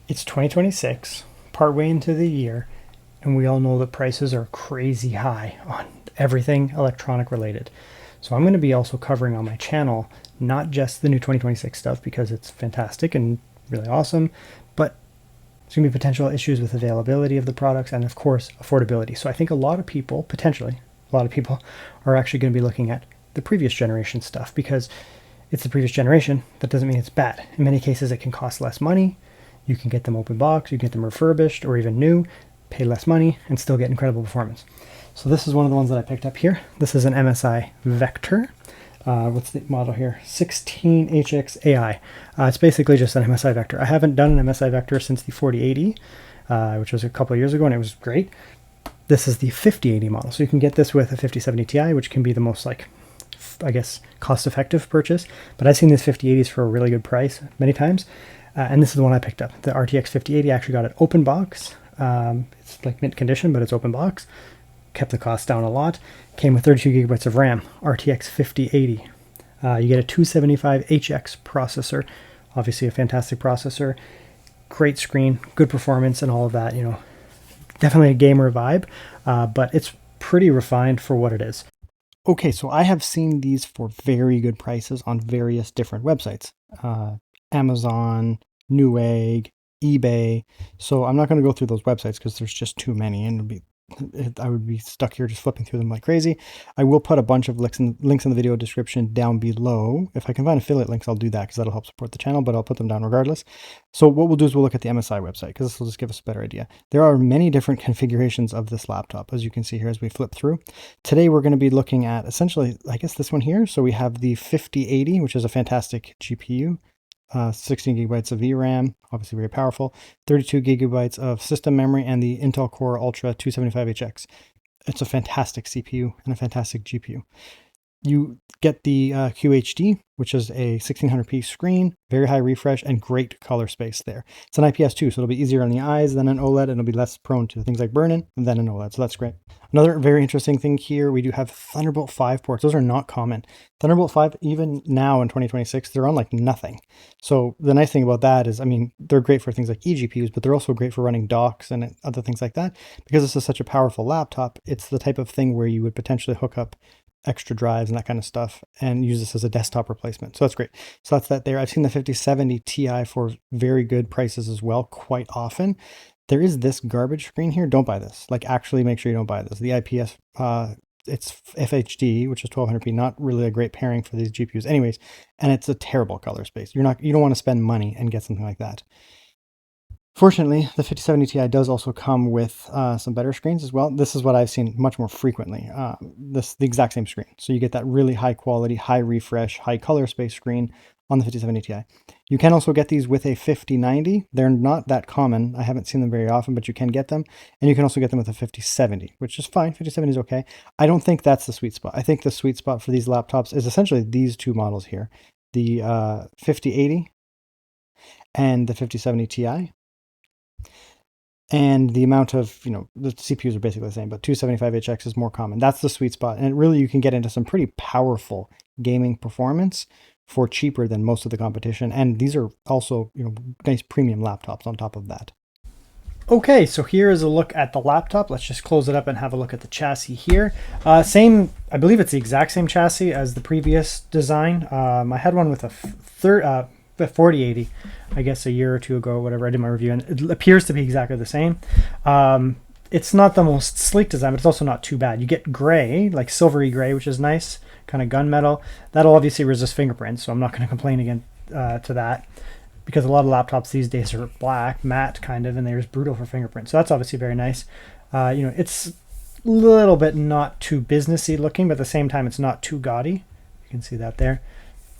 It's 2026, partway into the year, and we all know that prices are crazy high on everything electronic related. So I'm going to be also covering on my channel not just the new 2026 stuff because it's fantastic and really awesome, but there's going to be potential issues with availability of the products and, of course, affordability. So I think a lot of people, potentially, a lot of people are actually going to be looking at the previous generation stuff because it's the previous generation. That doesn't mean it's bad. In many cases, it can cost less money. You can get them open box, you can get them refurbished or even new, pay less money, and still get incredible performance. So this is one of the ones that I picked up here. This is an MSI Vector. What's the model here? 16HX it's basically just an MSI Vector. I haven't done an MSI Vector since the 4080, which was a couple of years ago, and it was great. This is the 5080 model. So you can get this with a 5070 Ti, which can be the most, like, I guess, cost-effective purchase. But I've seen these 5080s for a really good price many times. And this is the one I picked up. The RTX 5080. I actually got it open box. It's like mint condition, but it's open box. Kept the cost down a lot. Came with 32 gigabytes of RAM. RTX 5080. You get a 275HX processor. Obviously a fantastic processor. Great screen, good performance, and all of that. You know, definitely a gamer vibe, but it's pretty refined for what it is. Okay, so I have seen these for very good prices on various different websites. Amazon, Newegg, eBay. So I'm not going to go through those websites because there's just too many, and I would be stuck here just flipping through them like crazy. I will put a bunch of links in the video description down below. If I can find affiliate links, I'll do that because that'll help support the channel, but I'll put them down regardless. So what we'll do is we'll look at the MSI website because this will just give us a better idea. There are many different configurations of this laptop, as you can see here as we flip through. Today we're going to be looking at essentially, I guess, this one here. So we have the 5080, which is a fantastic GPU. 16 gigabytes of VRAM, obviously very powerful, 32 gigabytes of system memory, and the Intel Core Ultra 275HX. It's a fantastic CPU and a fantastic GPU. You get the QHD, which is a 1600p screen, very high refresh, and great color space there. It's an IPS too, so it'll be easier on the eyes than an OLED, and it'll be less prone to things like burn-in than an OLED, so that's great. Another very interesting thing here, we do have Thunderbolt 5 ports. Those are not common. Thunderbolt 5, even now in 2026, they're on like nothing. So the nice thing about that is, I mean, they're great for things like eGPUs, but they're also great for running docks and other things like that. Because this is such a powerful laptop, it's the type of thing where you would potentially hook up extra drives and that kind of stuff and use this as a desktop replacement. So that's great. So that's that there. I've seen the 5070 Ti for very good prices as well quite often. There is this garbage screen here. Don't buy this. Like, actually make sure you don't buy this. The IPS, it's FHD, which is 1200p, not really a great pairing for these GPUs anyways, and it's a terrible color space. You don't want to spend money and get something like that. Fortunately, the 5070 Ti does also come with some better screens as well. This is what I've seen much more frequently. The exact same screen. So you get that really high quality, high refresh, high color space screen on the 5070 Ti. You can also get these with a 5090. They're not that common. I haven't seen them very often, but you can get them. And you can also get them with a 5070, which is fine. 5070 is okay. I don't think that's the sweet spot. I think the sweet spot for these laptops is essentially these two models here. The 5080 and the 5070 Ti. And the amount of, the CPUs are basically the same, but 275HX is more common. That's the sweet spot. And really, you can get into some pretty powerful gaming performance for cheaper than most of the competition. And these are also, nice premium laptops on top of that. Okay, so here is a look at the laptop. Let's just close it up and have a look at the chassis here. Same, I believe it's the exact same chassis as the previous design. I had one with a 4080, I guess a year or two ago, whatever, I did my review, and it appears to be exactly the same. It's not the most sleek design, but it's also not too bad. You get gray, like silvery gray, which is nice, kind of gunmetal. That'll obviously resist fingerprints, so I'm not going to complain again to that, because a lot of laptops these days are black, matte kind of, and they're just brutal for fingerprints. So that's obviously very nice. It's a little bit not too businessy looking, but at the same time, it's not too gaudy. You can see that there.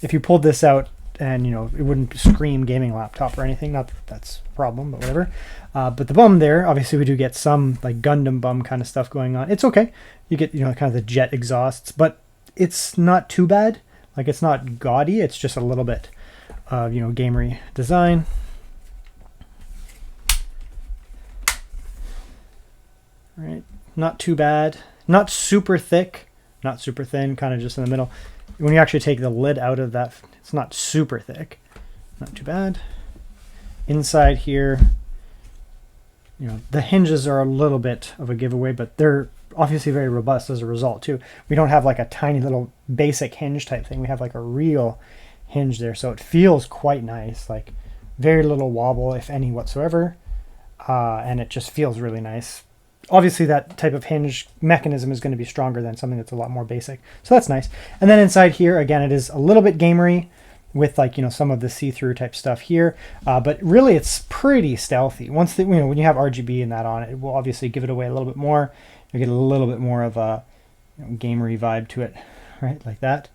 If you pulled this out, and it wouldn't scream gaming laptop or anything, not that that's a problem, but whatever. But the bum there, obviously we do get some like Gundam bum kind of stuff going on. It's okay. You get kind of the jet exhausts, but it's not too bad. Like, it's not gaudy, it's just a little bit of gamery design. Right, not too bad, not super thick, not super thin, kind of just in the middle. When you actually take the lid out of that, it's not super thick, not too bad. Inside here, you know, the hinges are a little bit of a giveaway, but they're obviously very robust as a result too. We don't have like a tiny little basic hinge type thing. We have like a real hinge there, so it feels quite nice, like very little wobble, if any whatsoever, and it just feels really nice. Obviously that type of hinge mechanism is going to be stronger than something that's a lot more basic, so that's nice. And then inside here, again, it is a little bit gamery with, like, you know, some of the see-through type stuff here, but really it's pretty stealthy. Once the, you know, when you have RGB and that on it, it will obviously give it away a little bit more. You get a little bit more of a, you know, gamery vibe to it, right, like that.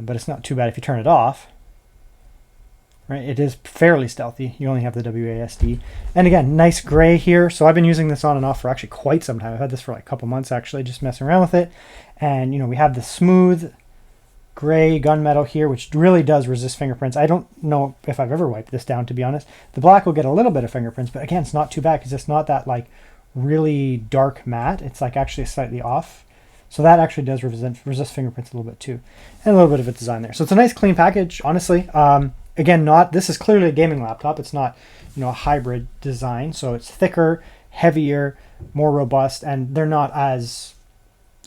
But it's not too bad if you turn it off. Right, it is fairly stealthy. You only have the WASD. And again, nice gray here. So I've been using this on and off for actually quite some time. I've had this for like a couple months actually, just messing around with it. And, you know, we have the smooth gray gunmetal here, which really does resist fingerprints. I don't know if I've ever wiped this down, to be honest. The black will get a little bit of fingerprints, but again, it's not too bad because it's not that like really dark matte. It's like actually slightly off. So that actually does resist fingerprints a little bit too. And a little bit of a design there. So it's a nice clean package, honestly. Again, this is clearly a gaming laptop. It's not, you know, a hybrid design. So it's thicker, heavier, more robust, and they're not as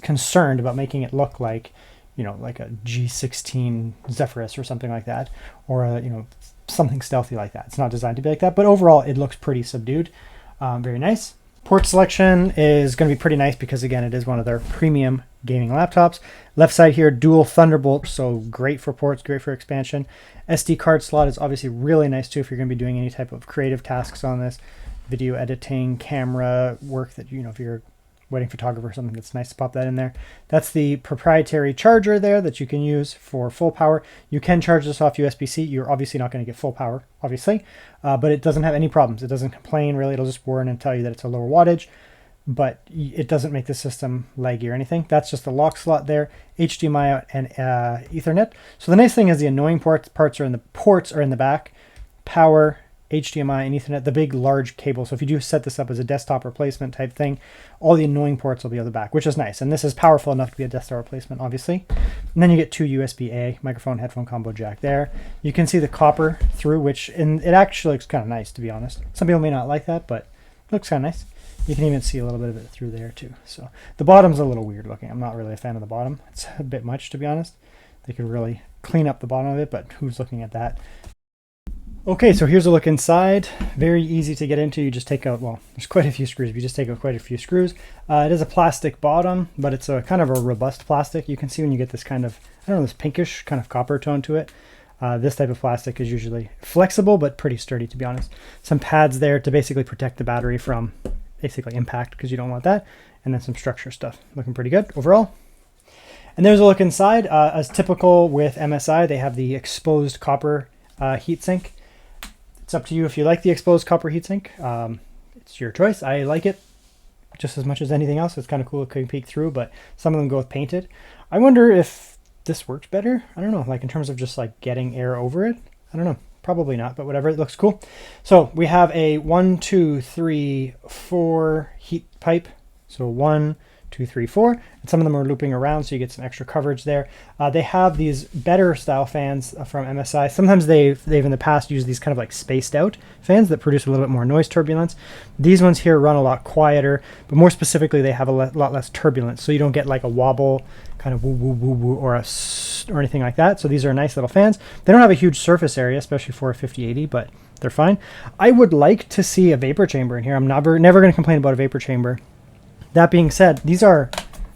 concerned about making it look like, you know, like a G16 Zephyrus or something like that, or a, you know, something stealthy like that. It's not designed to be like that, but overall it looks pretty subdued. Very nice. Port selection is going to be pretty nice because, again, it is one of their premium gaming laptops. Left side here, dual Thunderbolt, so great for ports, great for expansion. SD card slot is obviously really nice too if you're going to be doing any type of creative tasks on this, video editing, camera work that, you know, if you're a wedding photographer or something, that's nice to pop that in there. That's the proprietary charger there that you can use for full power. You can charge this off USB-C. You're obviously not going to get full power, obviously, but it doesn't have any problems. It doesn't complain really. It'll just warn and tell you that it's a lower wattage, but it doesn't make the system laggy or anything. That's just the lock slot there, HDMI out, and Ethernet. So the nice thing is the annoying ports are in the back, power, HDMI, and Ethernet, the big large cable. So if you do set this up as a desktop replacement type thing, all the annoying ports will be on the back, which is nice. And this is powerful enough to be a desktop replacement, obviously. And then you get two USB-A, microphone, headphone combo jack there. You can see the copper through, which it actually looks kind of nice, to be honest. Some people may not like that, but it looks kind of nice. You can even see a little bit of it through there too. So the bottom's a little weird looking. I'm not really a fan of the bottom. It's a bit much, to be honest. They could really clean up the bottom of it, but who's looking at that? Okay, so here's a look inside. Very easy to get into. You just take out, well, there's quite a few screws. You just take out quite a few screws. It is a plastic bottom, but it's a kind of a robust plastic. You can see when you get this kind of, I don't know, this pinkish kind of copper tone to it. This type of plastic is usually flexible, but pretty sturdy, to be honest. Some pads there to basically protect the battery from basically impact, because you don't want that. And then some structure stuff. Looking pretty good overall. And there's a look inside. As typical with MSI, they have the exposed copper heatsink. It's up to you if you like the exposed copper heatsink. It's your choice. I like it just as much as anything else. It's kind of cool. It can peek through, but some of them go with painted. I wonder if this works better. I don't know, like in terms of just like getting air over it. I don't know. Probably not, but whatever. It looks cool. So we have a 1, 2, 3, 4 heat pipe. So 1, 2, 3, 4, and some of them are looping around, so you get some extra coverage there. They have these better style fans from MSI. Sometimes they've in the past used these kind of like spaced out fans that produce a little bit more noise turbulence. These ones here run a lot quieter, but more specifically, they have a lot less turbulence, so you don't get like a wobble, kind of woo woo woo woo, or anything like that. So these are nice little fans. They don't have a huge surface area, especially for a 5080, but they're fine. I would like to see a vapor chamber in here. I'm never going to complain about a vapor chamber. That being said, these are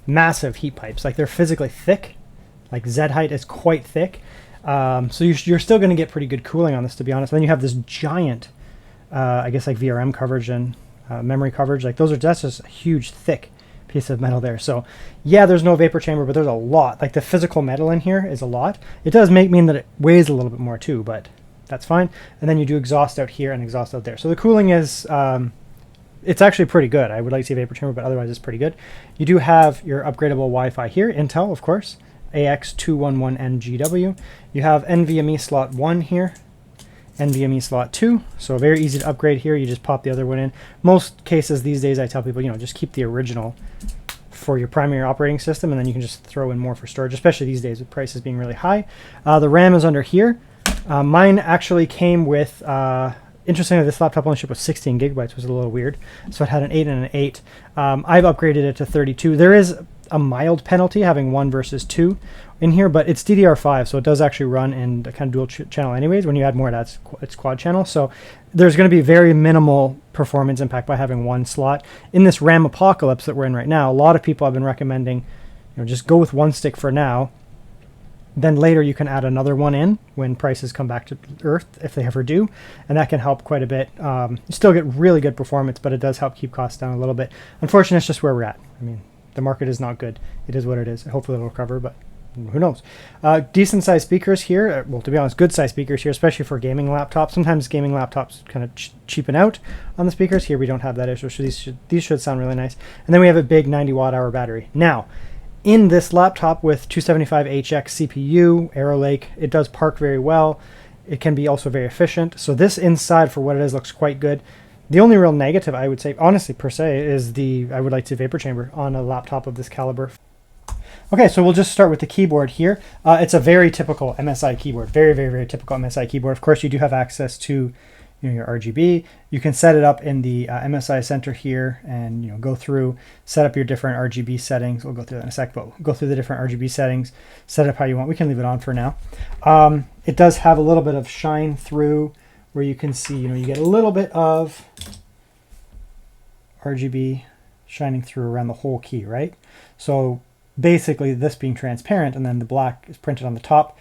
massive heat pipes. Like, they're physically thick. Like, Z height is quite thick. So you're still going to get pretty good cooling on this, to be honest. Then you have this giant, I guess, like VRM coverage and memory coverage. Like, that's just a huge, thick piece of metal there. So yeah, there's no vapor chamber, but there's a lot. Like, the physical metal in here is a lot. It does mean that it weighs a little bit more too, but that's fine. And then you do exhaust out here and exhaust out there. So the cooling is... it's actually pretty good. I would like to see a vapor chamber, but otherwise it's pretty good. You do have your upgradable Wi-Fi here, Intel, of course, AX211NGW. You have NVMe slot 1 here, NVMe slot 2, so very easy to upgrade here. You just pop the other one in. Most cases these days I tell people, you know, just keep the original for your primary operating system, and then you can just throw in more for storage, especially these days with prices being really high. The RAM is under here. Mine actually came with interestingly, this laptop only shipped with 16 gigabytes, which was a little weird. So it had an 8 and an 8. I've upgraded it to 32. There is a mild penalty having 1 versus 2 in here, but it's DDR5, so it does actually run in the kind of dual channel anyways. When you add more, it's quad channel. So there's going to be very minimal performance impact by having 1 slot. In this RAM apocalypse that we're in right now, a lot of people have been recommending, just go with 1 stick for now. Then later you can add another one in when prices come back to earth, if they ever do, and that can help quite a bit. You still get really good performance, but it does help keep costs down a little bit. Unfortunately, it's just where we're at. I mean, the market is not good. It is what it is. Hopefully it'll recover, but who knows. Decent sized speakers here. Well, to be honest, good sized speakers here, especially for gaming laptops. Sometimes gaming laptops kind of cheapen out on the speakers. Here we don't have that issue, so these should sound really nice. And then we have a big 90 watt hour battery. Now, in this laptop with 275HX CPU, Arrow Lake, it does park very well. It can be also very efficient. So this inside, for what it is, looks quite good. The only real negative, I would say, honestly, per se, is I would like to vapor chamber on a laptop of this caliber. Okay, so we'll just start with the keyboard here. It's a very typical MSI keyboard. Very, very, very typical MSI keyboard. Of course, you do have access to your RGB. You can set it up in the MSI Center here and go through, set up your different RGB settings. We'll go through that in a sec, but we'll go through the different RGB settings, set it up how you want. We can leave it on for now. It does have a little bit of shine through where you can see, you get a little bit of RGB shining through around the whole key, right? So basically this being transparent and then the black is printed on the top,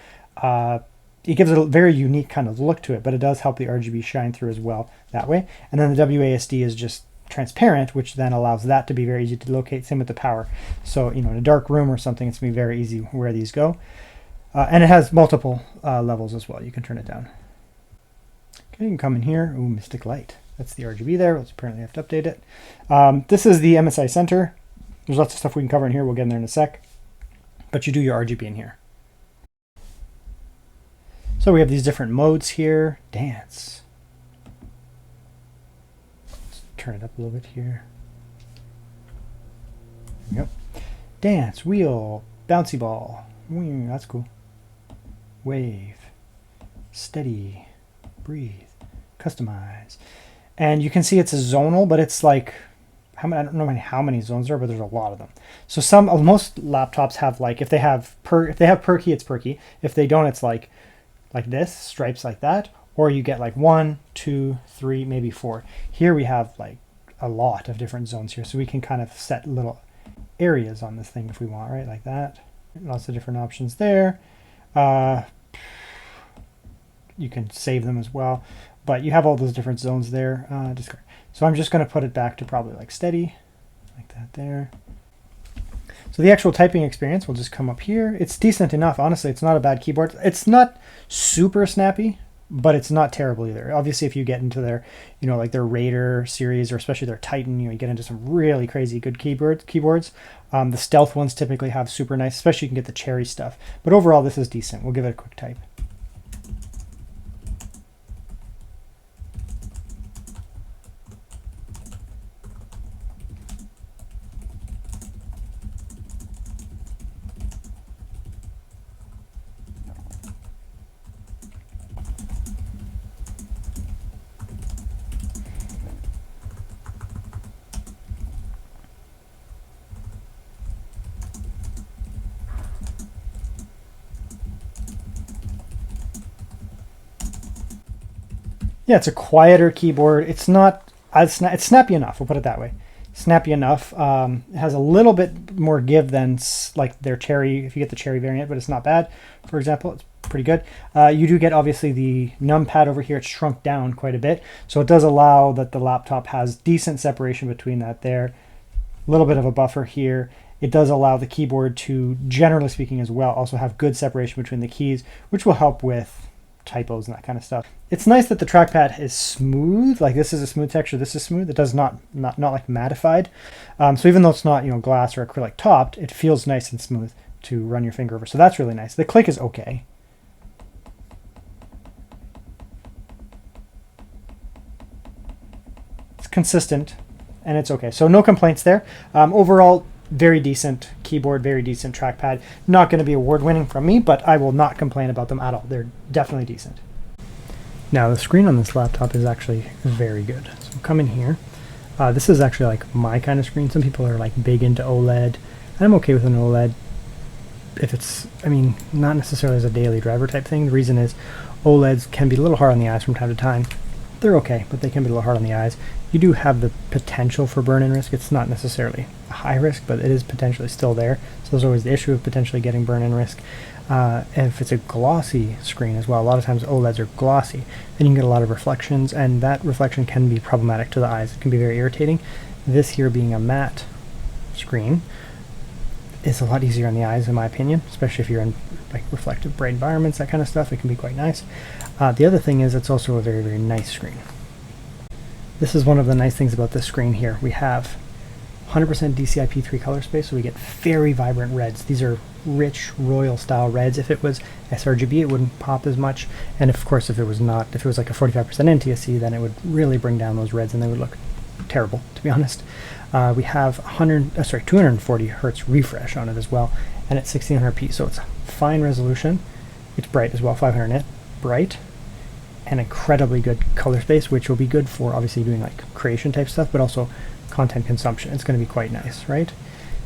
it gives it a very unique kind of look to it, but it does help the RGB shine through as well that way. And then the WASD is just transparent, which then allows that to be very easy to locate. Same with the power. So, in a dark room or something, it's going to be very easy where these go. And it has multiple levels as well. You can turn it down. Okay, you can come in here. Ooh, Mystic Light. That's the RGB there. Let's apparently have to update it. This is the MSI Center. There's lots of stuff we can cover in here. We'll get in there in a sec. But you do your RGB in here. So we have these different modes here. Dance. Let's turn it up a little bit here. Yep. Dance, wheel, bouncy ball. That's cool. Wave, steady, breathe, customize. And you can see it's a zonal, but it's like, I don't know how many zones there are, but there's a lot of them. So most laptops have if they have perky, it's perky. If they don't, it's like this, stripes like that, or you get 1, 2, 3, maybe 4. Here we have a lot of different zones here, so we can kind of set little areas on this thing if we want, right? Like that. Lots of different options there. You can save them as well, but you have all those different zones there. Discard. So I'm just going to put it back to probably steady, like that there. So the actual typing experience will just come up here. It's decent enough. Honestly, it's not a bad keyboard. It's not super snappy, but it's not terrible either. Obviously, if you get into their, their Raider series, or especially their Titan, you get into some really crazy good keyboards. The stealth ones typically have super nice, especially you can get the cherry stuff. But overall, this is decent. We'll give it a quick type. Yeah, it's a quieter keyboard. It's not it's snappy enough. We'll put it that way. Snappy enough. It has a little bit more give than their cherry, if you get the cherry variant, but it's not bad. For example, it's pretty good. You do get obviously the numpad over here. It's shrunk down quite a bit, so it does allow that the laptop has decent separation between that there. A little bit of a buffer here. It does allow the keyboard to, generally speaking as well, also have good separation between the keys, which will help with typos and that kind of stuff. It's nice that the trackpad is smooth. This is a smooth texture. This is smooth. It does not mattified. So even though it's not glass or acrylic topped, it feels nice and smooth to run your finger over. So that's really nice. The click is okay. It's consistent and it's okay. So no complaints there. Overall, very decent keyboard, very decent trackpad. Not going to be award-winning from me, but I will not complain about them at all. They're definitely decent. Now the screen on this laptop is actually very good. So we'll come in here. This is actually like my kind of screen. Some people are like big into OLED. I'm okay with an OLED if it's, I mean, not necessarily as a daily driver type thing. The reason is OLEDs can be a little hard on the eyes from time to time. They're okay, but they can be a little hard on the eyes. You do have the potential for burn-in risk. It's not necessarily a high risk, but it is potentially still there. So there's always the issue of potentially getting burn-in risk. And if it's a glossy screen as well, a lot of times OLEDs are glossy, then you can get a lot of reflections, and that reflection can be problematic to the eyes. It can be very irritating. This here being a matte screen is a lot easier on the eyes, in my opinion, especially if you're in like reflective bright environments, that kind of stuff. It can be quite nice. The other thing is it's also a very, very nice screen. This is one of the nice things about this screen here. We have 100% DCI-P3 color space, so we get very vibrant reds. These are rich royal style reds. If it was sRGB, it wouldn't pop as much, and of course if it was not, if it was like a 45% NTSC, then it would really bring down those reds and they would look terrible, to be honest. We have 240 hertz refresh on it as well, and it's 1600p, so it's fine resolution. It's bright as well, 500 nit bright, and incredibly good color space, which will be good for obviously doing like creation type stuff, but also content consumption. It's going to be quite nice, right?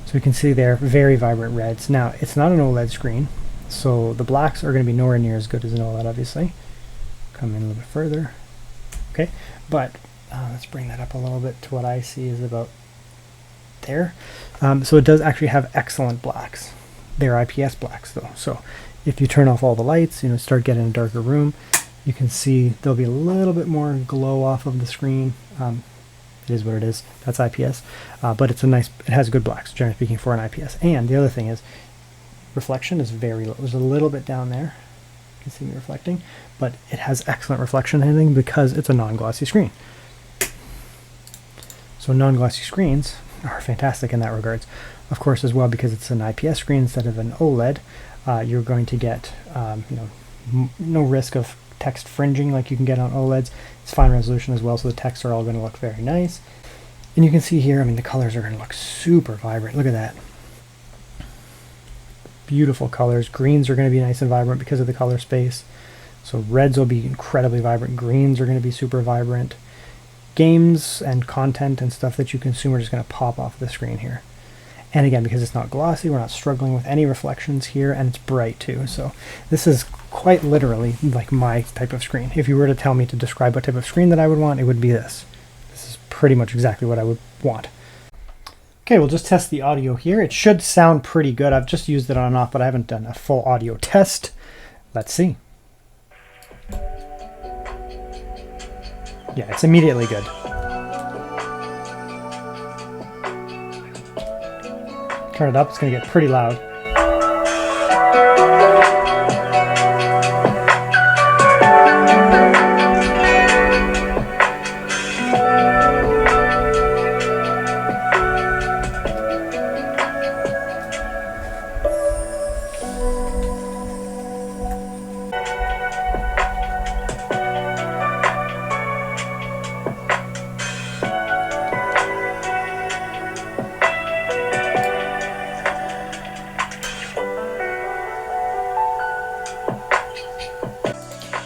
So we can see there very vibrant reds. Now it's not an OLED screen, so the blacks are going to be nowhere near as good as an OLED, obviously. Come in a little bit further, okay, but let's bring that up a little bit to what I see is about there. So it does actually have excellent blacks. They're IPS blacks though, so if you turn off all the lights, start getting a darker room, you can see there'll be a little bit more glow off of the screen. It is what it is. That's IPS, but it's a nice, it has good blacks, generally speaking, for an IPS. And the other thing is, reflection is very low. There's a little bit down there. You can see me reflecting, but it has excellent reflection, I think, because it's a non-glossy screen. So non-glossy screens are fantastic in that regards. Of course, as well, because it's an IPS screen instead of an OLED, you're going to get no risk of text fringing like you can get on OLEDs. It's fine resolution as well, so the texts are all going to look very nice. And you can see here, I mean, the colors are going to look super vibrant. Look at that. Beautiful colors. Greens are going to be nice and vibrant because of the color space. So reds will be incredibly vibrant. Greens are going to be super vibrant. Games and content and stuff that you consume are just going to pop off the screen here. And again, because it's not glossy, we're not struggling with any reflections here, and it's bright too. So this is quite literally like my type of screen. If you were to tell me to describe what type of screen that I would want, it would be this. This is pretty much exactly what I would want. Okay, we'll just test the audio here. It should sound pretty good. I've just used it on and off, but I haven't done a full audio test. Let's see. Yeah, it's immediately good. Turn it up, it's going to get pretty loud.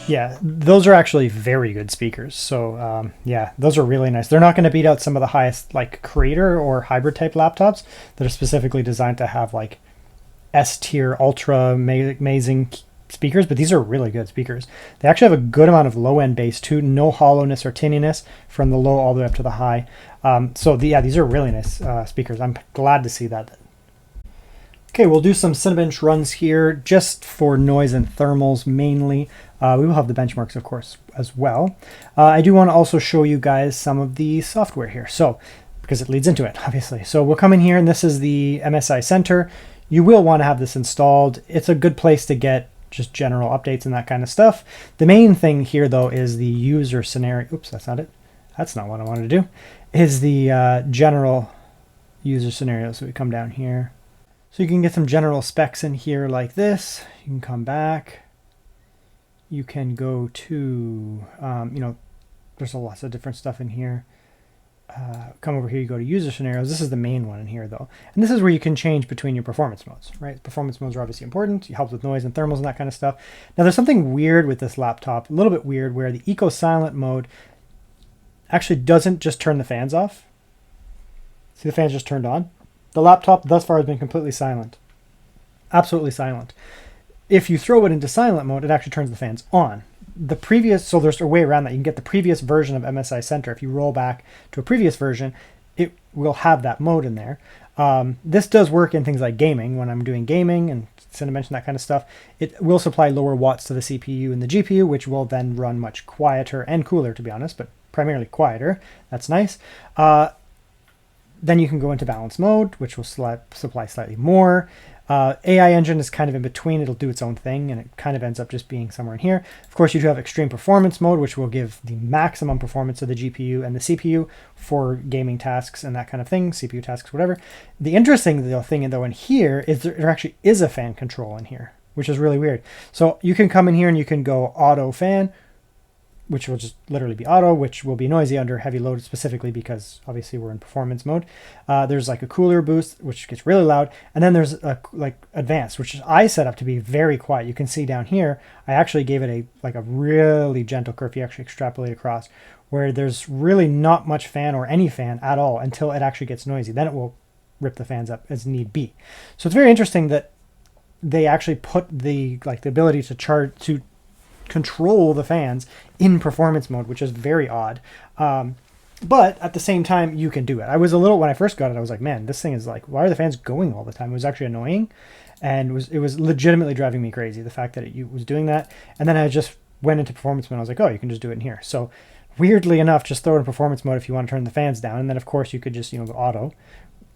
Yeah, those are actually very good speakers. So yeah, those are really nice. They're not going to beat out some of the highest like creator or hybrid type laptops that are specifically designed to have like S tier ultra amazing speakers, but these are really good speakers. They actually have a good amount of low end bass too, no hollowness or tinniness from the low all the way up to the high. So yeah, these are really nice speakers. I'm glad to see that. Okay, we'll do some Cinebench runs here just for noise and thermals mainly. We will have the benchmarks, of course, as well. I do want to also show you guys some of the software here, so because it leads into it, obviously. So we'll come in here, and this is the MSI Center. You will want to have this installed. It's a good place to get just general updates and that kind of stuff. The main thing here, though, is the user scenario. Oops, that's not it. That's not what I wanted to do. Is the general user scenario. So we come down here. So you can get some general specs in here like this. You can come back. You can go to, there's lots of different stuff in here. come over here, you go to user scenarios. This is the main one in here though. And this is where you can change between your performance modes, right? Performance modes are obviously important. It helps with noise and thermals and that kind of stuff. Now there's something weird with this laptop, a little bit weird, where the eco silent mode actually doesn't just turn the fans off. See, the fans just turned on. The laptop thus far has been completely silent. Absolutely silent. If you throw it into silent mode, it actually turns the fans on. The previous, so there's a way around that. You can get the previous version of MSI Center. If you roll back to a previous version, it will have that mode in there. This does work in things like gaming. When I'm doing gaming and Cinebench and that kind of stuff, it will supply lower watts to the CPU and the GPU, which will then run much quieter and cooler, to be honest, but primarily quieter. That's nice. Then you can go into balance mode, which will supply slightly more. AI engine is kind of in between. It'll do its own thing, and it kind of ends up just being somewhere in here. Of course, you do have extreme performance mode, which will give the maximum performance of the GPU and the CPU for gaming tasks and that kind of thing, CPU tasks, whatever. The interesting thing, though, in here is there actually is a fan control in here, which is really weird. So you can come in here and you can go auto fan, which will just literally be auto, which will be noisy under heavy load specifically because obviously we're in performance mode. There's like a cooler boost, which gets really loud. And then there's a like advanced, which I set up to be very quiet. You can see down here, I actually gave it a really gentle curve. You actually extrapolate across where there's really not much fan or any fan at all until it actually gets noisy. Then it will rip the fans up as need be. So it's very interesting that they actually put the ability to control the fans in performance mode, which is very odd. But at the same time, you can do it. I was a little, when I first got it, I was like, man, this thing is like, why are the fans going all the time? It was actually annoying, and it was legitimately driving me crazy, the fact that it was doing that. And then I just went into performance mode. I was like, oh, you can just do it in here. So weirdly enough, just throw it in performance mode if you want to turn the fans down. And then of course you could just, go auto,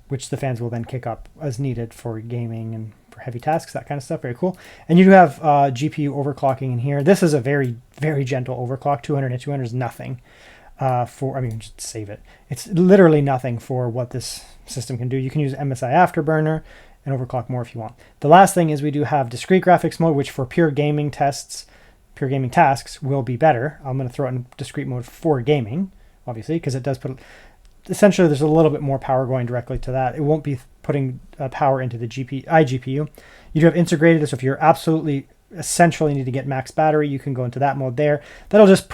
which the fans will then kick up as needed for gaming and for heavy tasks, that kind of stuff. Very cool. And you do have GPU overclocking in here. This is a very, very gentle overclock. 200 and 200 is nothing just save it. It's literally nothing for what this system can do. You can use MSI Afterburner and overclock more if you want. The last thing is we do have discrete graphics mode, which for pure gaming tasks will be better. I'm going to throw it in discrete mode for gaming, obviously, because it does put... Essentially, there's a little bit more power going directly to that. It won't be putting power into the iGPU. You do have integrated, so if you're absolutely essentially need to get max battery, you can go into that mode there. That'll just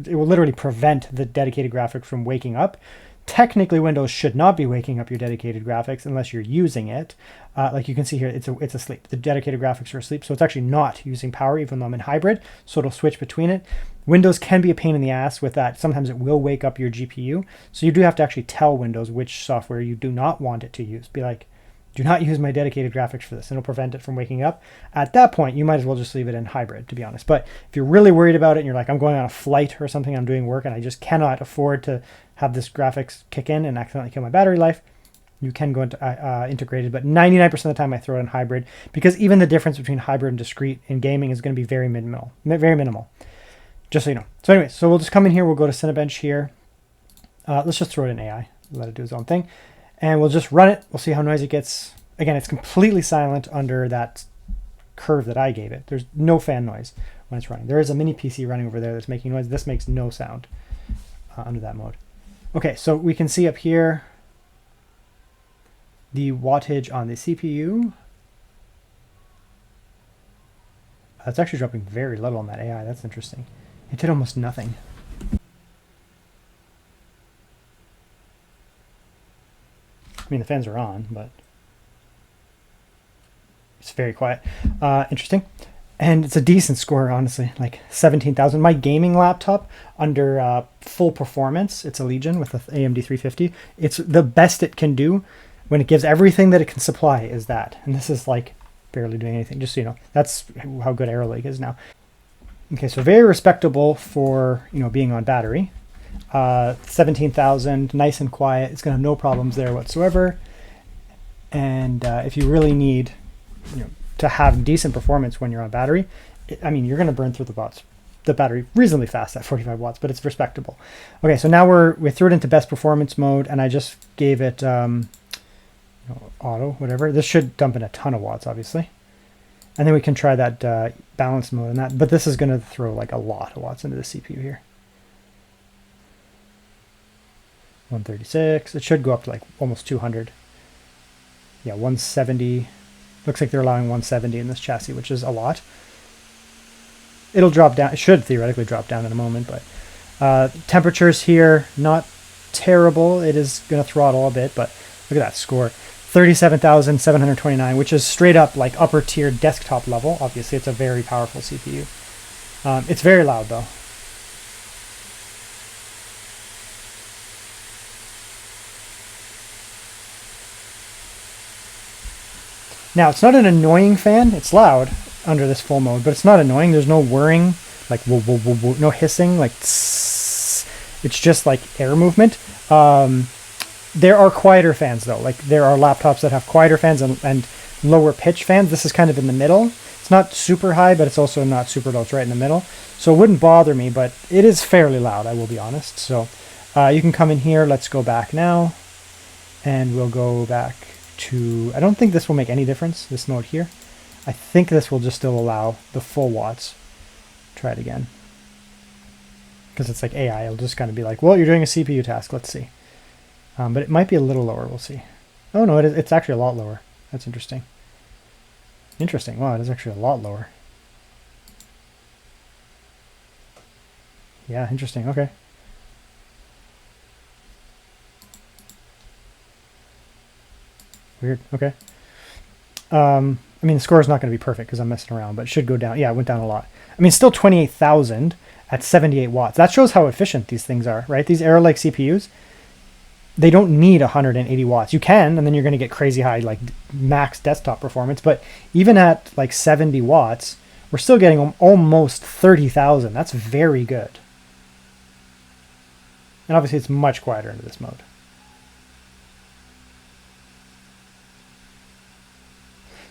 it will literally prevent the dedicated graphics from waking up. Technically, Windows should not be waking up your dedicated graphics unless you're using it. Like you can see here, it's asleep. The dedicated graphics are asleep, so it's actually not using power, even though I'm in hybrid, so it'll switch between it. Windows can be a pain in the ass with that. Sometimes it will wake up your GPU, so you do have to actually tell Windows which software you do not want it to use. Be like, do not use my dedicated graphics for this, and it'll prevent it from waking up. At that point, you might as well just leave it in hybrid, to be honest. But if you're really worried about it and you're like, I'm going on a flight or something, I'm doing work, and I just cannot afford to have this graphics kick in and accidentally kill my battery life, you can go into integrated. But 99% of the time I throw it in hybrid, because even the difference between hybrid and discrete in gaming is going to be very minimal. Just so you know. So anyway, so we'll just come in here. We'll go to Cinebench here. Let's just throw it in AI. Let it do its own thing. And we'll just run it. We'll see how noisy it gets. Again, it's completely silent under that curve that I gave it. There's no fan noise when it's running. There is a mini PC running over there that's making noise. This makes no sound under that mode. Okay, so we can see up here the wattage on the CPU. It's actually dropping very little on that AI. That's interesting. It did almost nothing. I mean, the fans are on, but it's very quiet. Interesting. And it's a decent score, honestly, like 17,000. My gaming laptop under full performance, it's a Legion with the AMD 350. It's the best it can do when it gives everything that it can supply is that. And this is like barely doing anything, just so you know. That's how good AeroLink is now. Okay, so very respectable for, being on battery. 17,000, nice and quiet. It's going to have no problems there whatsoever. And if you really need, to have decent performance when you're on battery, you're going to burn through the battery reasonably fast at 45 watts, but it's respectable. Okay, so now we threw it into best performance mode, and I just gave it auto, whatever. This should dump in a ton of watts, obviously. And then we can try that balance mode and that, but this is going to throw like a lot of watts into the CPU here. 136. It should go up to like almost 200. Yeah, 170. Looks like they're allowing 170 in this chassis, which is a lot. It'll drop down. It should theoretically drop down in a moment, but temperatures here, not terrible. It is going to throttle a bit, but look at that score. 37,729, which is straight up like upper tier desktop level. Obviously, it's a very powerful CPU. It's very loud though. Now, it's not an annoying fan. It's loud under this full mode, but it's not annoying. There's no whirring, like whoa, whoa, whoa, whoa, no hissing, like tss. It's just like air movement. There are quieter fans though. Like there are laptops that have quieter fans and lower pitch fans. This is kind of in the middle. It's not super high, but it's also not super low. It's right in the middle. So it wouldn't bother me, but it is fairly loud, I will be honest. So you can come in here. Let's go back now. And we'll go back to, I don't think this will make any difference, this mode here. I think this will just still allow the full watts. Try it again. Because it's like AI, it'll just kind of be like, well, you're doing a CPU task, let's see. But it might be a little lower, we'll see. Oh no, it's actually a lot lower. That's interesting. Interesting, wow, it is actually a lot lower. Yeah, interesting, okay. Weird, okay. I mean, the score is not going to be perfect because I'm messing around, but it should go down. Yeah, it went down a lot. I mean, still 28,000 at 78 watts. That shows how efficient these things are, right? These Arrow Lake CPUs, they don't need 180 watts. You can, and then you're going to get crazy high, like max desktop performance. But even at like 70 watts, we're still getting almost 30,000. That's very good. And obviously, it's much quieter into this mode.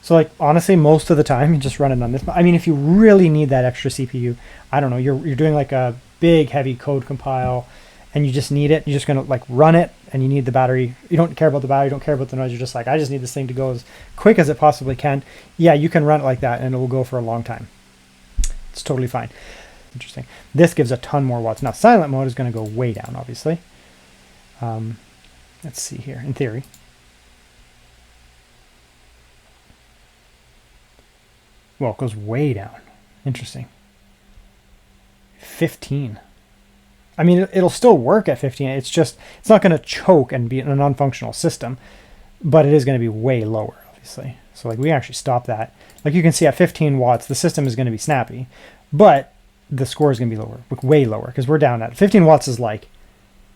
So like honestly, most of the time you just run it on this. I mean, if you really need that extra CPU, I don't know, you're doing like a big heavy code compile and you just need it. You're just gonna like run it and you need the battery. You don't care about the battery, you don't care about the noise. You're just like, I just need this thing to go as quick as it possibly can. Yeah, you can run it like that and it will go for a long time. It's totally fine. Interesting. This gives a ton more watts. Now silent mode is gonna go way down, obviously. Let's see here, in theory. Well, it goes way down. Interesting. 15. I mean, it'll still work at 15. It's just, it's not going to choke and be a non-functional system, but it is going to be way lower, obviously. So like we actually stop that. Like you can see at 15 watts, the system is going to be snappy, but the score is going to be lower, way lower, because we're down at 15 watts is like,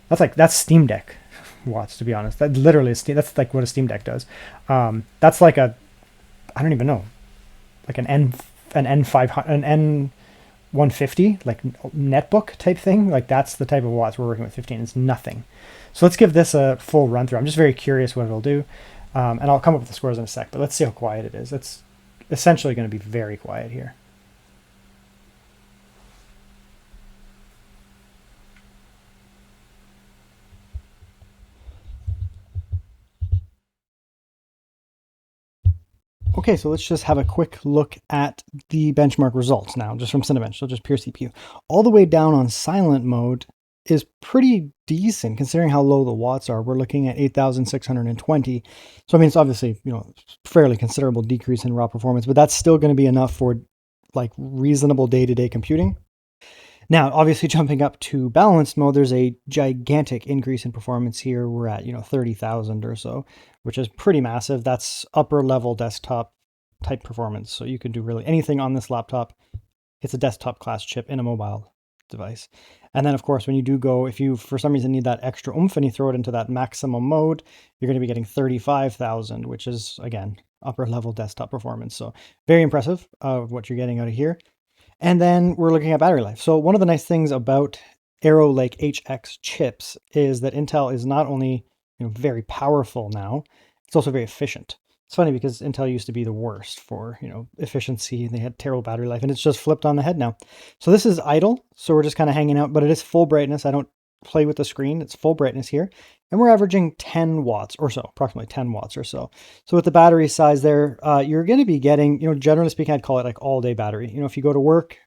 that's Steam Deck watts, to be honest. That literally is, that's like what a Steam Deck does. That's like a, I don't even know, like an N150, like netbook type thing. Like that's the type of watts we're working with. 15 is nothing. So let's give this a full run through. I'm just very curious what it'll do. And I'll come up with the scores in a sec, but let's see how quiet it is. It's essentially going to be very quiet here. Okay, so let's just have a quick look at the benchmark results now, just from Cinebench, so just pure CPU. All the way down on silent mode is pretty decent considering how low the watts are. We're looking at 8,620. So I mean, it's obviously, you know, fairly considerable decrease in raw performance, but that's still going to be enough for like reasonable day-to-day computing. Now, obviously jumping up to balanced mode, there's a gigantic increase in performance here. We're at, 30,000 or so, which is pretty massive. That's upper level desktop type performance. So you can do really anything on this laptop. It's a desktop class chip in a mobile device. And then of course, when you do go, if you for some reason need that extra oomph and you throw it into that maximum mode, you're going to be getting 35,000, which is again, upper level desktop performance. So very impressive of what you're getting out of here. And then we're looking at battery life. So one of the nice things about Arrow Lake HX chips is that Intel is not only very powerful now, it's also very efficient. It's funny because Intel used to be the worst for efficiency. They had terrible battery life, and it's just flipped on the head now. So this is idle, so we're just kind of hanging out, but it is full brightness. I don't play with the screen. It's full brightness here, and we're averaging 10 watts or so, approximately 10 watts or so. So with the battery size there, you're going to be getting, generally speaking, I'd call it like all day battery. If you go to work,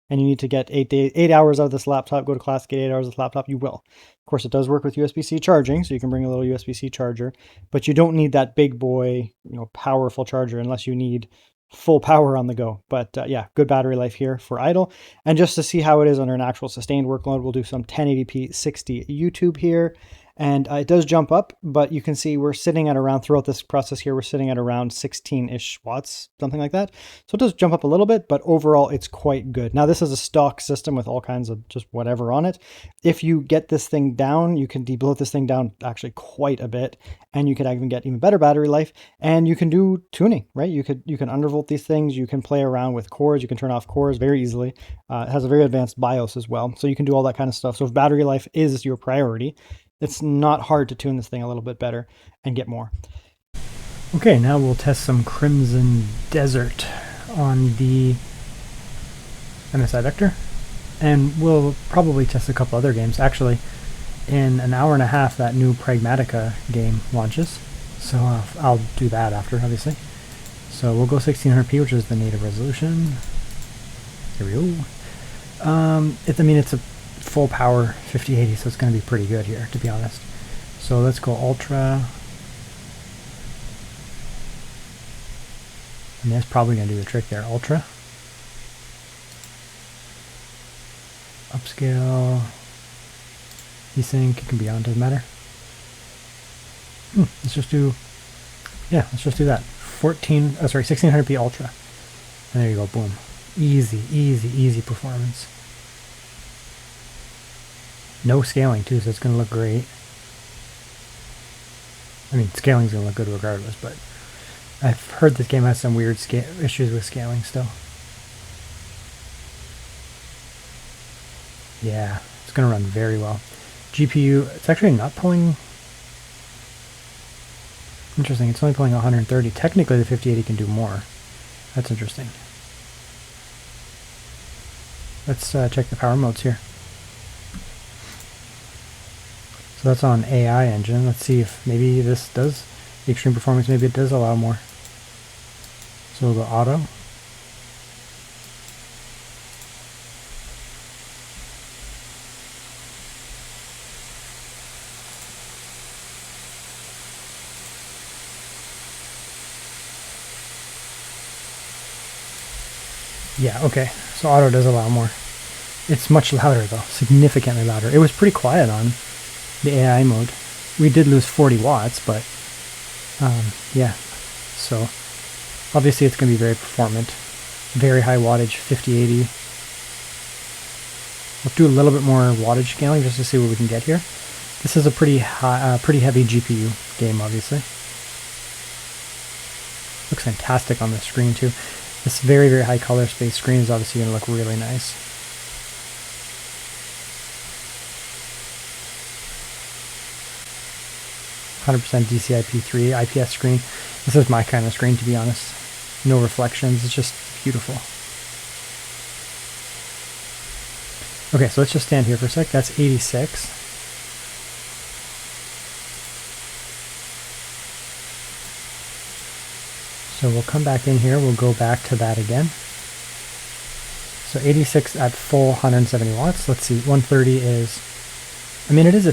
and you need to get 8 hours out of this laptop, go to class, get 8 hours of this laptop, you will. Of course, it does work with USB-C charging, so you can bring a little USB-C charger, but you don't need that big boy, powerful charger unless you need full power on the go. But yeah, good battery life here for idle. And just to see how it is under an actual sustained workload, we'll do some 1080p 60 YouTube here. And it does jump up, but you can see we're sitting at around, throughout this process here, we're sitting at around 16-ish watts, something like that. So it does jump up a little bit, but overall it's quite good. Now this is a stock system with all kinds of just whatever on it. If you get this thing down, you can debloat this thing down actually quite a bit, and you can even get even better battery life, and you can do tuning, right? You can undervolt these things, you can play around with cores, you can turn off cores very easily. It has a very advanced BIOS as well, so you can do all that kind of stuff. So if battery life is your priority, it's not hard to tune this thing a little bit better and get more. Okay, now we'll test some Crimson Desert on the MSI Vector, and we'll probably test a couple other games. Actually, in an hour and a half, that new Pragmata game launches, so I'll do that after, obviously. So we'll go 1600p, which is the native resolution. Here we go. It's a full power 5080, so it's going to be pretty good here, to be honest. So let's go ultra, and that's probably going to do the trick there. Ultra, upscale, desync, it can be on, doesn't matter. Let's just do that. 1600p ultra, and there you go, boom. Easy performance. No scaling too, so it's going to look great. I mean, scaling's going to look good regardless, but I've heard this game has some weird issues with scaling still. Yeah, it's going to run very well. GPU, it's actually not pulling... Interesting, it's only pulling 130. Technically, the 5080 can do more. That's interesting. Let's check the power modes here. So that's on AI engine. Let's see if maybe this does the extreme performance. Maybe it does allow more. So we'll go auto. Yeah, okay. So auto does allow more. It's much louder though, significantly louder. It was pretty quiet on the AI mode. We did lose 40 watts, but yeah. So obviously it's going to be very performant. Very high wattage, 5080. We'll do a little bit more wattage scaling just to see what we can get here. This is a pretty high, pretty heavy GPU game, obviously. Looks fantastic on the screen too. This very, very high color space screen is obviously going to look really nice. %, DCI-P3 IPS screen. This is my kind of screen, to be honest. No reflections, it's just beautiful. Okay, so let's just stand here for a sec. That's 86. So we'll come back in here, we'll go back to that again. So 86 at full 170 watts. Let's see, 130 is, I mean, it is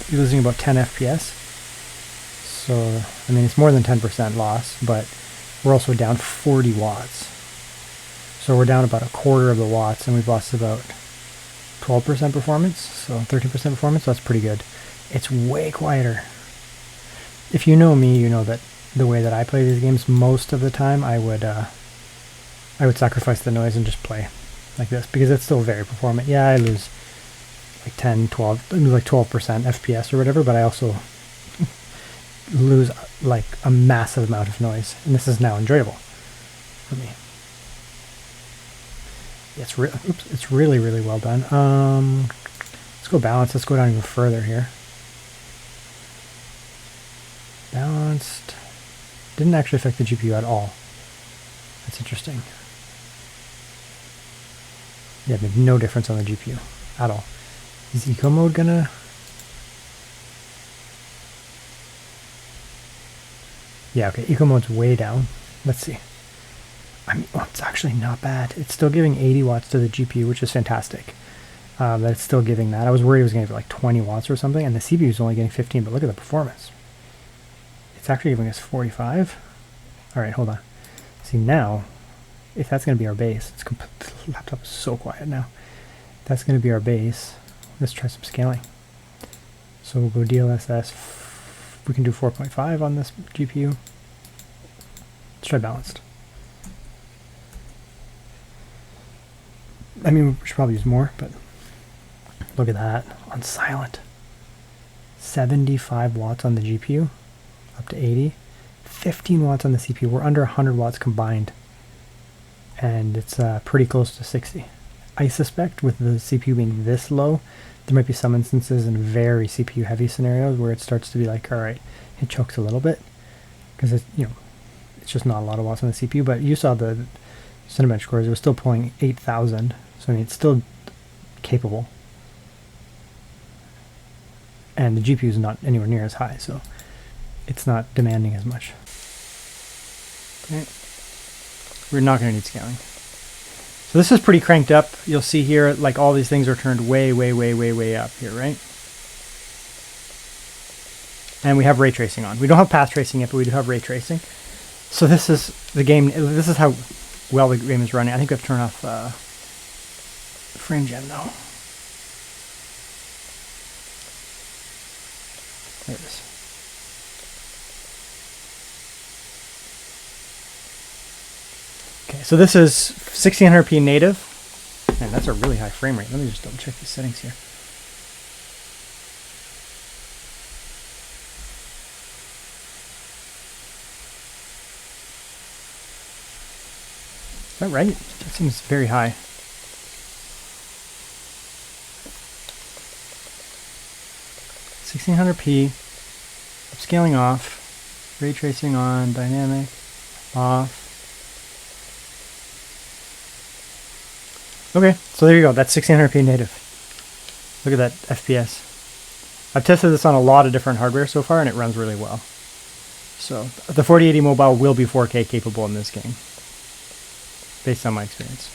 you're losing about 10 FPS. So, I mean, it's more than 10% loss, but we're also down 40 watts. So we're down about a quarter of the watts, and we've lost about 12% performance, so 13% performance, so that's pretty good. It's way quieter. If you know me, you know that the way that I play these games, most of the time I would sacrifice the noise and just play like this, because it's still very performant. Yeah, I lose like 10, 12, like 12% FPS or whatever, but I also lose like a massive amount of noise, and this is now enjoyable for me. It's really, really well done. Let's go balance. Let's go down even further here. Balanced. Didn't actually affect the GPU at all. That's interesting. Yeah, no difference on the GPU at all. Is eco mode gonna... Yeah, okay, eco mode's way down. Let's see. I mean, well, it's actually not bad. It's still giving 80 watts to the GPU, which is fantastic. That it's still giving that. I was worried it was going to give like 20 watts or something, and the CPU is only getting 15, but look at the performance. It's actually giving us 45. All right, hold on. See, now, if that's going to be our base, the laptop is so quiet now. That's going to be our base. Let's try some scaling. So we'll go DLSS. We can do 4.5 on this GPU. Let's try balanced. I mean, we should probably use more, but look at that on silent. 75 watts on the GPU, up to 80. 15 watts on the CPU. We're under 100 watts combined, and it's pretty close to 60. I suspect with the CPU being this low, there might be some instances in very CPU heavy scenarios where it starts to be like, all right, it chokes a little bit because it's, you know, it's just not a lot of watts on the CPU. But you saw the Cinebench cores; it was still pulling 8,000. So I mean, it's still capable, and the GPU is not anywhere near as high, so it's not demanding as much. Okay, we're not going to need scaling. So this is pretty cranked up. You'll see here, like all these things are turned way, way, way, way, way up here, right? And we have ray tracing on. We don't have path tracing yet, but we do have ray tracing. So this is the game. This is how well the game is running. I think we have to turn off frame gen though. There it is. Okay, so this is 1600p native. Man, that's a really high frame rate. Let me just double check these settings here. Is that right? That seems very high. (1600p), upscaling off, ray tracing on, dynamic off. Okay, so there you go. That's 1600p native. Look at that FPS. I've tested this on a lot of different hardware so far, and it runs really well. So the 4080 mobile will be 4K capable in this game, based on my experience.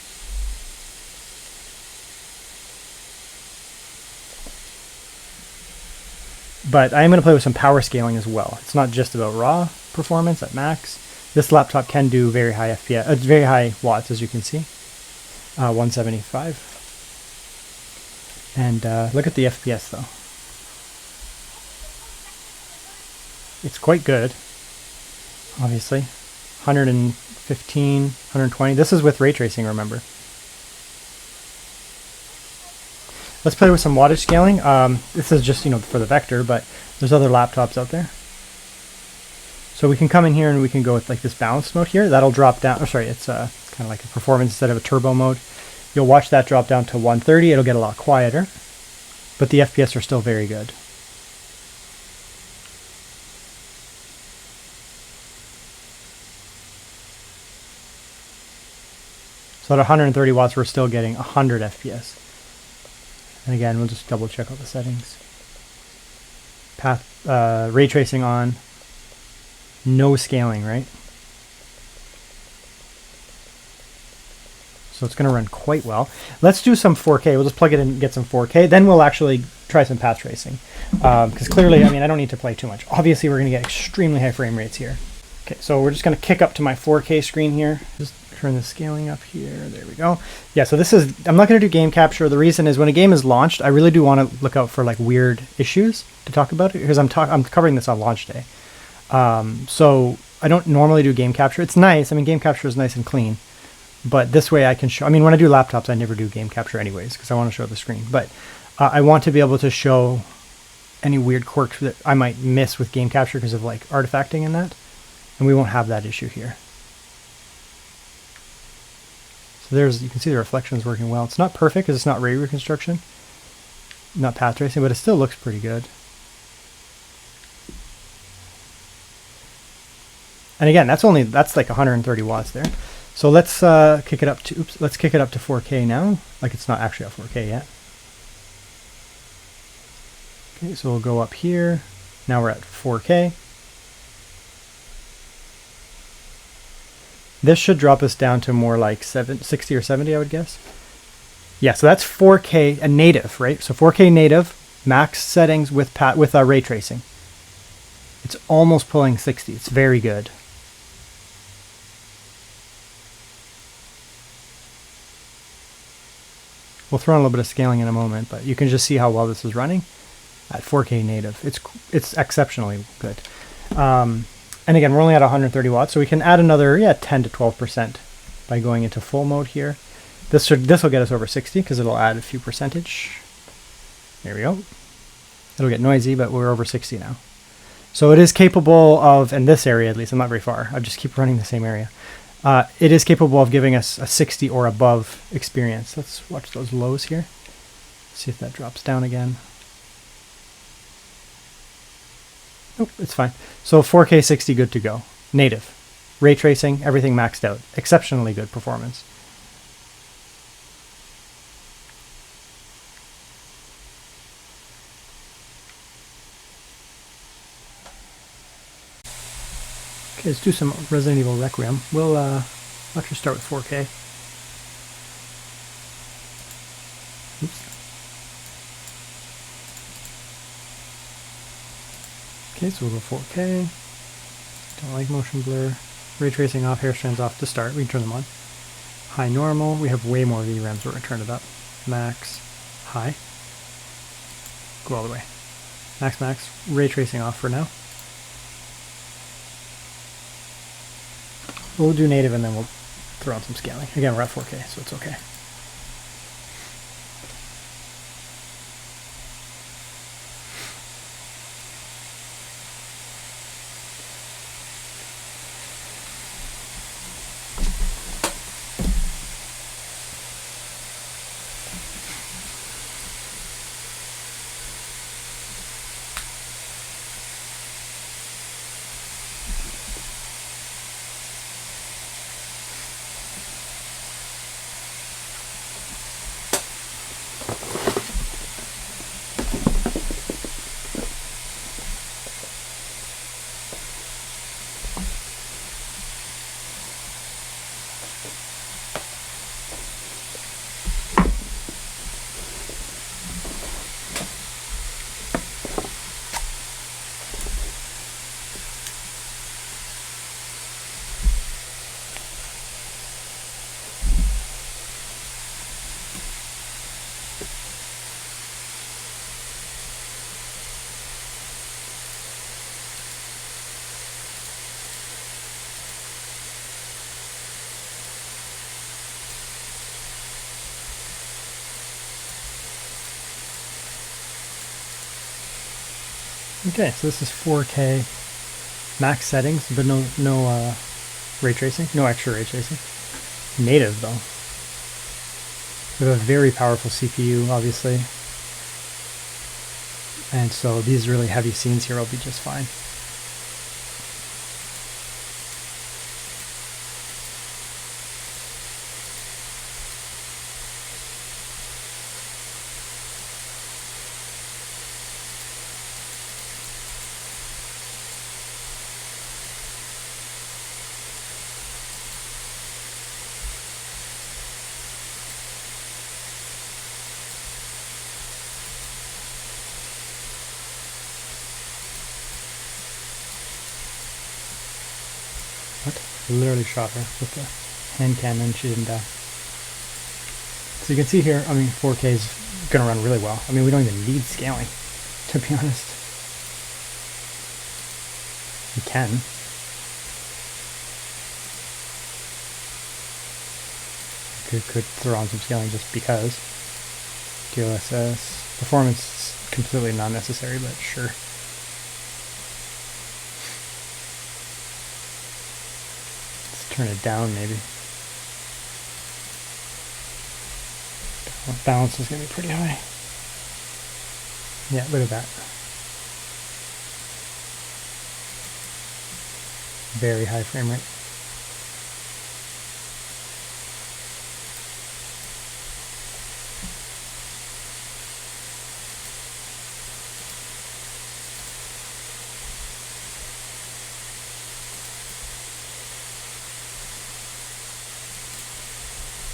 But I am going to play with some power scaling as well. It's not just about raw performance at max. This laptop can do very high FPS, very high watts, as you can see, 175. And look at the FPS though. It's quite good, obviously. 115, 120. This is with ray tracing, remember. Let's play with some wattage scaling. This is just, for the Vector, but there's other laptops out there. So we can come in here and we can go with like this balanced mode here. That'll drop down. Oh, sorry, it's kind of like a performance instead of a turbo mode. You'll watch that drop down to 130. It'll get a lot quieter, but the FPS are still very good. So at 130 watts, we're still getting 100 FPS. And again, we'll just double check all the settings. Path, ray tracing on. No scaling, right? So it's going to run quite well. Let's do some 4K. We'll just plug it in and get some 4K. Then we'll actually try some path tracing. Because clearly, I don't need to play too much. Obviously, we're going to get extremely high frame rates here. Okay, so we're just going to kick up to my 4K screen here. Just turn the scaling up here. There we go. Yeah, so this is, I'm not going to do game capture. The reason is when a game is launched, I really do want to look out for like weird issues to talk about it, because I'm covering this on launch day. So I don't normally do game capture. It's nice. Game capture is nice and clean, but this way I can show, when I do laptops, I never do game capture anyways, because I want to show the screen, but I want to be able to show any weird quirks that I might miss with game capture because of like artifacting and that, and we won't have that issue here. So you can see the reflections working well. It's not perfect because it's not ray reconstruction, not path tracing, but it still looks pretty good. And again, that's like 130 watts there. So let's kick it up to 4K now. Like it's not actually at 4K yet. Okay, so we'll go up here. Now we're at 4K. This should drop us down to more like 60 or 70, I would guess. Yeah, so that's 4K a native, right? So 4K native, max settings with ray tracing. It's almost pulling 60. It's very good. We'll throw in a little bit of scaling in a moment, but you can just see how well this is running at 4K native. It's exceptionally good. And again, we're only at 130 watts, so we can add another 10 to 12% by going into full mode here. This will get us over 60 because it'll add a few percentage. There we go. It'll get noisy, but we're over 60 now. So it is capable of, in this area at least, I'm not very far, I just keep running the same area. It is capable of giving us a 60 or above experience. Let's watch those lows here. See if that drops down again. Nope, it's fine. So 4K 60 good to go. Native. Ray tracing, everything maxed out. Exceptionally good performance. Okay, let's do some Resident Evil Requiem. We'll actually start with 4K. Oops. Okay, so we'll go 4K. Don't like motion blur. Ray tracing off, hair strands off to start. We can turn them on. High normal. We have way more VRAMs. We're going to turn it up. Max. High. Go all the way. Max, max. Ray tracing off for now. We'll do native and then we'll throw on some scaling. Again, we're at 4K, so it's okay. Okay, so this is 4K max settings, but no ray tracing, no extra ray tracing. Native though. We have a very powerful CPU, obviously, and so these really heavy scenes here will be just fine. Literally shot her with the hand cannon, she didn't die. So you can see here, I mean, 4K is going to run really well. I mean, we don't even need scaling, to be honest. We can. Could throw on some scaling just because. DLSS. Performance is completely not necessary, but sure. Turn it down maybe. Balance is going to be pretty high. Yeah, look at that. Very high frame rate.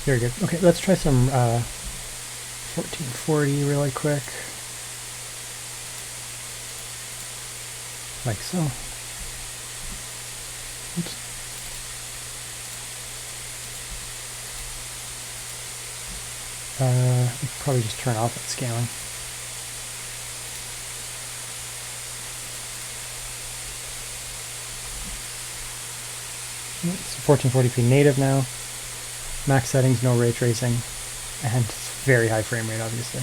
Very good. Okay, let's try some 1440 really quick. Like so. Oops. Probably just turn off that scaling. It's 1440p native now. Max settings, no ray tracing, and it's very high frame rate, obviously.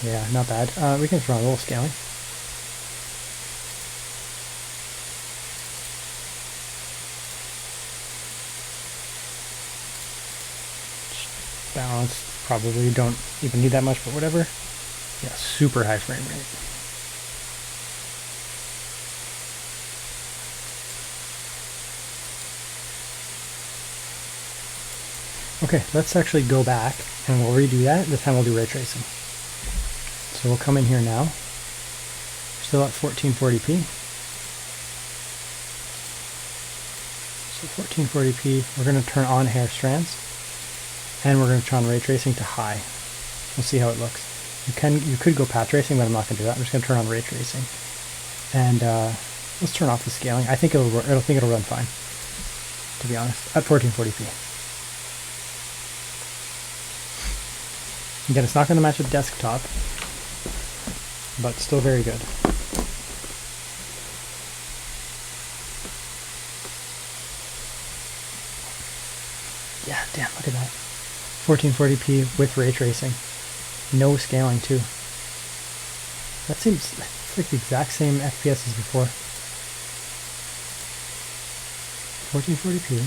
Yeah, not bad. We can throw a little scaling. Balance, probably don't even need that much, but whatever. Yeah, super high frame rate. Okay, let's actually go back and we'll redo that. This time we'll do ray tracing. So we'll come in here now. Still at 1440p. So 1440p, we're going to turn on hair strands, and we're going to turn ray tracing to high. We'll see how it looks. You could go path tracing, but I'm not going to do that. I'm just going to turn on ray tracing, and let's turn off the scaling. I think it'll run fine, to be honest, at 1440p. Again, it's not going to match the desktop, but still very good. Yeah, damn, look at that. 1440p with ray tracing. No scaling, too. That seems it's like the exact same FPS as before. 1440p.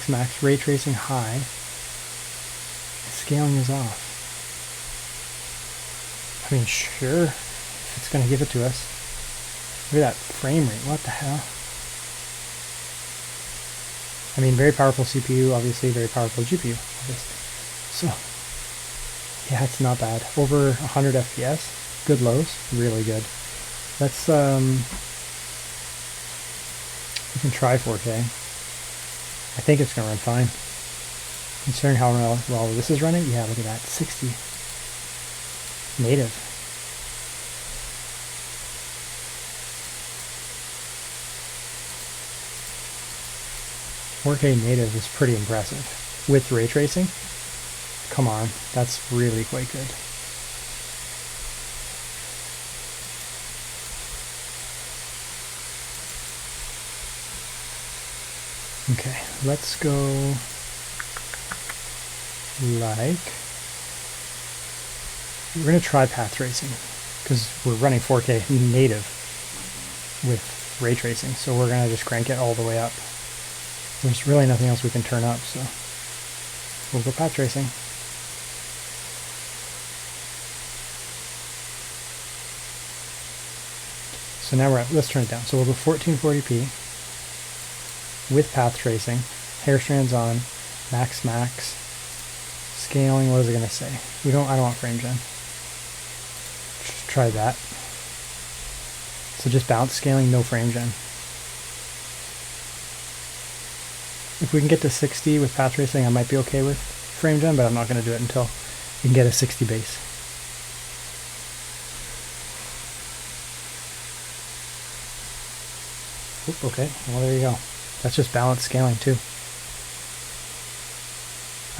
Max, ray tracing high. Scaling is off. I mean, sure, if it's going to give it to us. Look at that frame rate. What the hell? I mean, very powerful CPU, obviously, very powerful GPU, obviously. So, yeah, it's not bad. Over 100 FPS, good lows, really good. Let's, we can try 4K. I think it's going to run fine. Considering how well this is running, yeah, look at that, 60 native. .4K native is pretty impressive. With ray tracing, come on, that's really quite good. Okay, let's go like, we're going to try path tracing because we're running 4K native with ray tracing, so we're going to just crank it all the way up. There's really nothing else we can turn up, so we'll go path tracing. So now we're at, let's turn it down. So we'll go 1440p with path tracing, hair strands on, max, scaling, what is it going to say? I don't want frame gen. Just try that. So just bounce scaling, no frame gen. If we can get to 60 with path tracing, I might be okay with frame gen, but I'm not going to do it until we can get a 60 base. Oop, okay, well there you go. That's just balanced scaling too.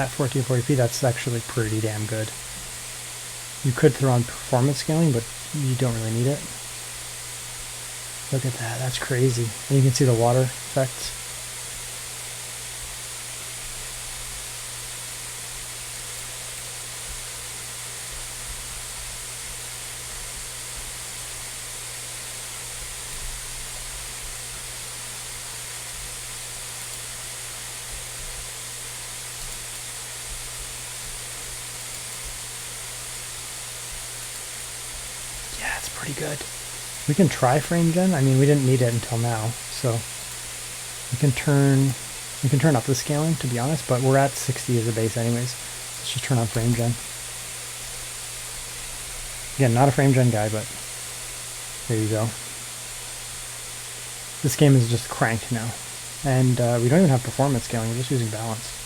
At 1440p, that's actually pretty damn good. You could throw on performance scaling, but you don't really need it. Look at that, that's crazy. And you can see the water effects. Pretty good. We can try frame gen. I mean, we didn't need it until now, so we can turn We can turn up the scaling, to be honest, but we're at 60 as a base anyways. Let's just turn on frame gen. Again, not a frame gen guy, but there you go. This game is just cranked now. And we don't even have performance scaling, we're just using balance.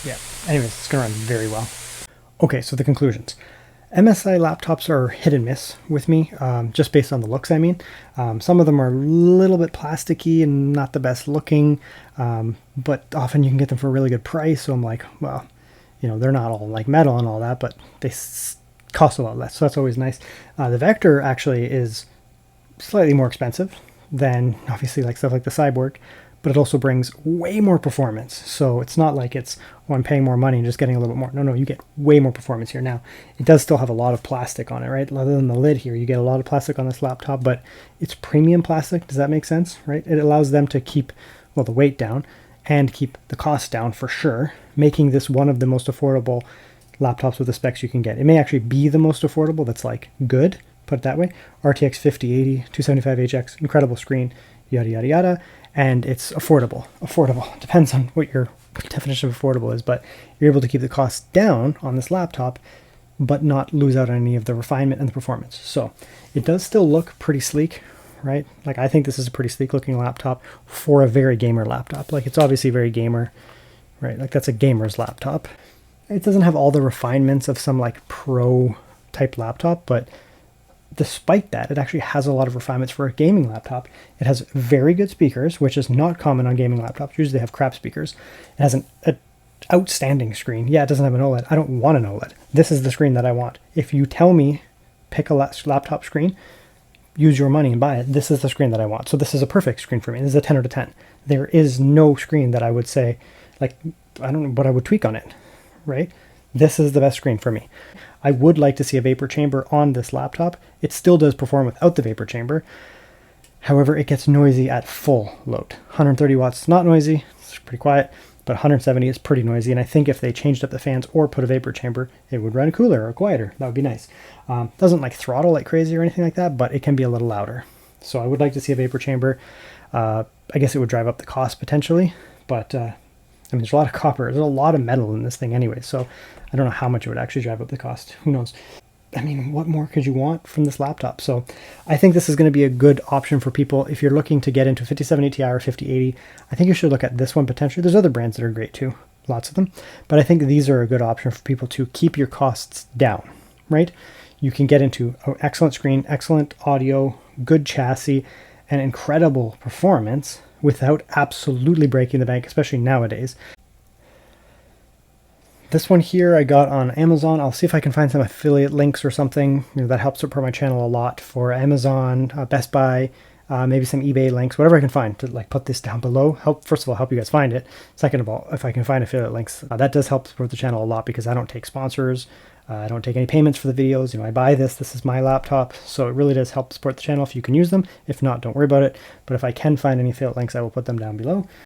Yeah, anyways, it's going to run very well. Okay, so the conclusions. MSI laptops are hit and miss with me, just based on the looks, I mean. Some of them are a little bit plasticky and not the best looking, but often you can get them for a really good price, so I'm like, well, you know, they're not all like metal and all that, but they cost a lot less, so that's always nice. The Vector actually is slightly more expensive than, obviously, like stuff like the Cyborg, but it also brings way more performance. So it's not like it's, oh, I'm paying more money and just getting a little bit more. No, you get way more performance here. Now, it does still have a lot of plastic on it, right? Other than the lid here, you get a lot of plastic on this laptop, but it's premium plastic. Does that make sense, right? It allows them to keep, well, the weight down and keep the cost down for sure, making this one of the most affordable laptops with the specs you can get. It may actually be the most affordable that's like good, put it that way. RTX 5080, 275HX, incredible screen, yada, yada, yada. And it's affordable. Depends on what your definition of affordable is, but you're able to keep the costs down on this laptop, but not lose out on any of the refinement and the performance. So it does still look pretty sleek, right? Like, I think this is a pretty sleek looking laptop for a very gamer laptop. Like, it's obviously very gamer, right? Like, that's a gamer's laptop. It doesn't have all the refinements of some like pro type laptop, but despite that, it actually has a lot of refinements for a gaming laptop. It has very good speakers, which is not common on gaming laptops. Usually they have crap speakers. It has an outstanding screen. Yeah, it doesn't have an OLED. I don't want an OLED. This is the screen that I want. If you tell me, pick a laptop screen, use your money and buy it, this is the screen that I want. So this is a perfect screen for me. This is a 10 out of 10. There is no screen that I would say, like, I don't know what I would tweak on it, right? This is the best screen for me. I would like to see a vapor chamber on this laptop. It still does perform without the vapor chamber. However, it gets noisy at full load. 130 watts is not noisy, it's pretty quiet, but 170 is pretty noisy. And I think if they changed up the fans or put a vapor chamber, it would run cooler or quieter. That would be nice. Doesn't like throttle like crazy or anything like that, but it can be a little louder. So I would like to see a vapor chamber. I guess it would drive up the cost potentially, but I mean, there's a lot of copper. There's a lot of metal in this thing anyway, so I don't know how much it would actually drive up the cost. Who knows? I mean, what more could you want from this laptop? So I think this is going to be a good option for people. If you're looking to get into 5070 Ti or 5080, I think you should look at this one potentially. There's other brands that are great too, lots of them. But I think these are a good option for people to keep your costs down, right? You can get into an excellent screen, excellent audio, good chassis, and incredible performance without absolutely breaking the bank, especially nowadays. This one here I got on Amazon. I'll see if I can find some affiliate links or something. You know, that helps support my channel a lot for Amazon, Best Buy, maybe some eBay links, whatever I can find to like put this down below. First of all, help you guys find it. Second of all, if I can find affiliate links, that does help support the channel a lot because I don't take sponsors. I don't take any payments for the videos. You know, I buy this. This is my laptop. So it really does help support the channel if you can use them. If not, don't worry about it. But if I can find any affiliate links, I will put them down below.